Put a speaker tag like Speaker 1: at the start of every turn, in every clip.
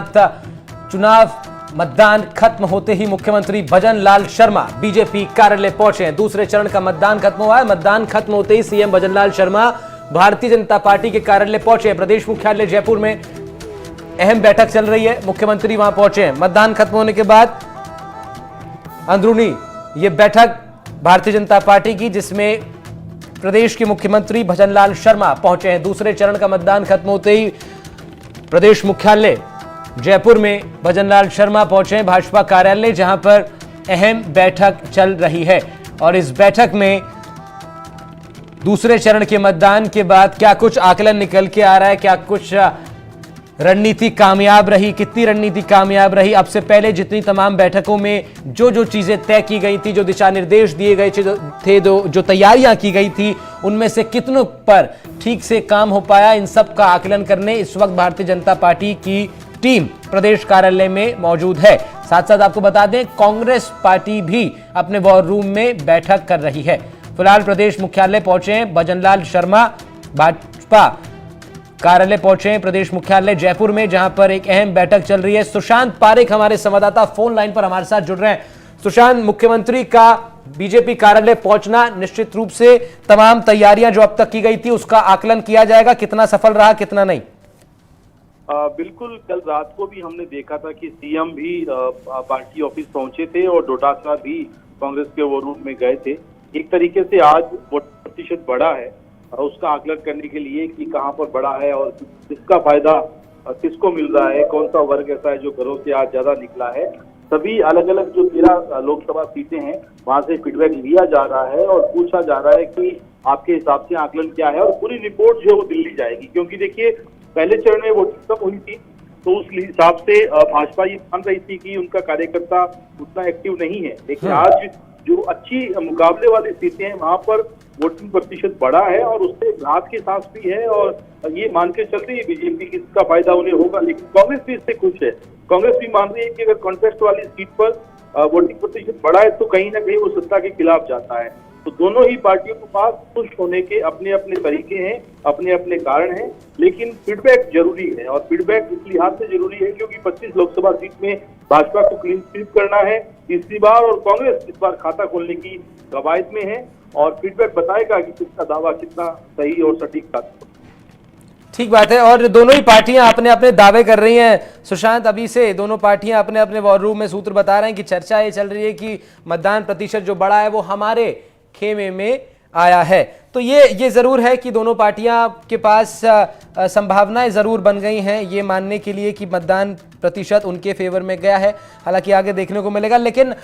Speaker 1: चुनाव मतदान खत्म होते ही मुख्यमंत्री भजन लाल शर्मा बीजेपी कार्यालय पहुंचे हैं। दूसरे चरण का मतदान खत्म हुआ है। मतदान खत्म होते ही सीएम भजन लाल शर्मा भारतीय जनता पार्टी के कार्यालय पहुंचे हैं। प्रदेश मुख्यालय जयपुर में अहम बैठक चल रही है, मुख्यमंत्री वहां पहुंचे हैं। मतदान खत्म होने के बाद अंदरूनी ये बैठक भारतीय जनता पार्टी की, जिसमें प्रदेश के मुख्यमंत्री भजन लाल शर्मा पहुंचे हैं। दूसरे चरण का मतदान खत्म होते ही प्रदेश मुख्यालय जयपुर में भजन लाल शर्मा पहुंचे हैं, भाजपा कार्यालय, जहां पर अहम बैठक चल रही है। और इस बैठक में दूसरे चरण के मतदान के बाद क्या कुछ आकलन निकल के आ रहा है, क्या कुछ रणनीति कामयाब रही, कितनी रणनीति कामयाब रही, अब से पहले जितनी तमाम बैठकों में जो चीजें तय की गई थी, जो दिशा निर्देश दिए गए थे, जो तैयारियां की गई थी, उनमें से कितनों पर ठीक से काम हो पाया, इन सब का आकलन करने इस वक्त भारतीय जनता पार्टी की टीम प्रदेश कार्यालय में मौजूद है। साथ साथ आपको बता दें, कांग्रेस पार्टी भी अपने वॉर रूम में बैठक कर रही है। फिलहाल प्रदेश मुख्यालय पहुंचे हैं भजन लाल शर्मा, भाजपा कार्यालय पहुंचे हैं प्रदेश मुख्यालय जयपुर में, जहां पर एक अहम बैठक चल रही है। सुशांत पारेख हमारे संवाददाता फोन लाइन पर हमारे साथ जुड़ रहे हैं। सुशांत, मुख्यमंत्री का बीजेपी कार्यालय पहुंचना, निश्चित रूप से तमाम तैयारियां जो अब तक की गई थी उसका आकलन किया जाएगा, कितना सफल रहा कितना नहीं?
Speaker 2: बिल्कुल, कल रात को भी हमने देखा था कि सीएम भी पार्टी ऑफिस पहुंचे थे और डोटासरा भी कांग्रेस के वो रूम में गए थे। एक तरीके से आज वोट प्रतिशत बढ़ा है, उसका आकलन करने के लिए कि कहां पर बढ़ा है और किसका फायदा किसको मिल रहा है, कौन सा वर्ग ऐसा है जो घरों से आज ज्यादा निकला है। सभी अलग अलग जो 13 लोकसभा सीटें हैं वहां से फीडबैक लिया जा रहा है और पूछा जा रहा है कि आपके हिसाब से आकलन क्या है, और पूरी रिपोर्ट जो है वो दिल्ली जाएगी। क्योंकि देखिए, पहले चरण में वोटिंग कम हुई थी तो उस हिसाब से भाजपा ये मान रही थी कि उनका कार्यकर्ता उतना एक्टिव नहीं है, लेकिन आज जो अच्छी मुकाबले वाली सीटें हैं वहां पर वोटिंग प्रतिशत बढ़ा है और उससे राहत की सांस भी है और ये मान के चल रही है बीजेपी की इसका फायदा उन्हें होगा। लेकिन कांग्रेस भी इससे खुश है। कांग्रेस भी मान रही है कि अगर कॉन्टेस्ट वाली सीट पर वोटिंग प्रतिशत बढ़ा है तो कहीं ना कहीं वो सत्ता के खिलाफ जाता है। तो दोनों ही पार्टियों के पास खुश होने के अपने अपने तरीके हैं, अपने अपने कारण हैं, लेकिन फीडबैक जरूरी है। और फीडबैक इस लिहाज से जरूरी है क्योंकि 25 लोकसभा सीट में भाजपा को क्लीन स्वीप करना है तीसरी बार, और कांग्रेस इस बार खाता खोलने की कवायद में है और फीडबैक बताएगा कि किसका दावा कितना सही और सटीक था।
Speaker 1: ठीक बात है। और दोनों ही पार्टियां अपने अपने दावे कर रही हैं। सुशांत, अभी से दोनों पार्टियां अपने अपने वॉर रूम में सूत्र बता रहे हैं कि चर्चा ये चल रही है कि मतदान प्रतिशत जो बढ़ा है वो हमारे खेमे में आया है। तो ये जरूर है कि दोनों पार्टियां के पास संभावनाएं जरूर बन गई हैं ये मानने के लिए कि मतदान प्रतिशत उनके फेवर में गया है। हालांकि आगे देखने को मिलेगा, लेकिन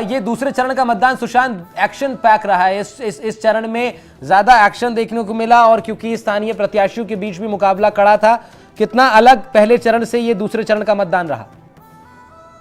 Speaker 1: ये दूसरे चरण का मतदान, सुशांत, एक्शन पैक रहा है। इस चरण में ज्यादा एक्शन देखने को मिला और क्योंकि स्थानीय प्रत्याशियों के बीच भी मुकाबला कड़ा था, कितना अलग पहले चरण से ये दूसरे चरण का मतदान रहा?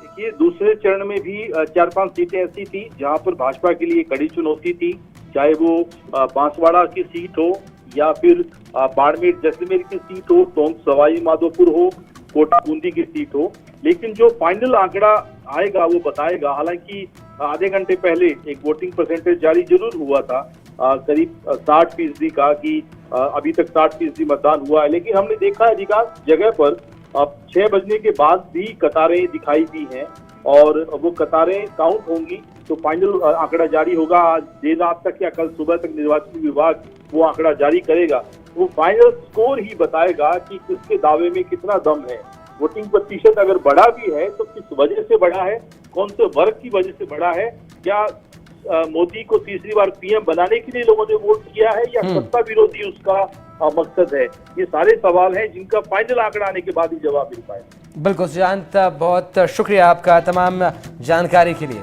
Speaker 2: देखिए, दूसरे चरण में भी 4-5 सीटें ऐसी थी जहां पर भाजपा के लिए कड़ी चुनौती थी, चाहे वो बांसवाड़ा की सीट हो या फिर बाड़मेर जैसलमेर की सीट हो, टोंक सवाई माधोपुर हो, कोटा बूंदी की सीट हो। लेकिन जो फाइनल आंकड़ा आएगा वो बताएगा। हालांकि आधे घंटे पहले एक वोटिंग परसेंटेज जारी जरूर हुआ था करीब 60% का, कि अभी तक 60% मतदान हुआ है, लेकिन हमने देखा है अधिकांश जगह पर अब 6 बजने के बाद भी कतारें दिखाई दी हैं और वो कतारें काउंट होंगी तो फाइनल आंकड़ा जारी होगा। आज देर रात तक या कल सुबह तक निर्वाचन विभाग वो आंकड़ा जारी करेगा। वो फाइनल स्कोर ही बताएगा कि किसके दावे में कितना दम है। वोटिंग प्रतिशत अगर बढ़ा भी है तो किस वजह से बढ़ा है, कौन से वर्ग की वजह से बढ़ा है, क्या मोदी को तीसरी बार पीएम बनाने के लिए लोगों ने वोट किया है या सत्ता विरोधी उसका मकसद है। ये सारे सवाल हैं जिनका फाइनल आंकड़ा आने के बाद ही जवाब मिल पाएगा।
Speaker 1: बिल्कुल सुशांत, बहुत शुक्रिया आपका तमाम जानकारी के लिए।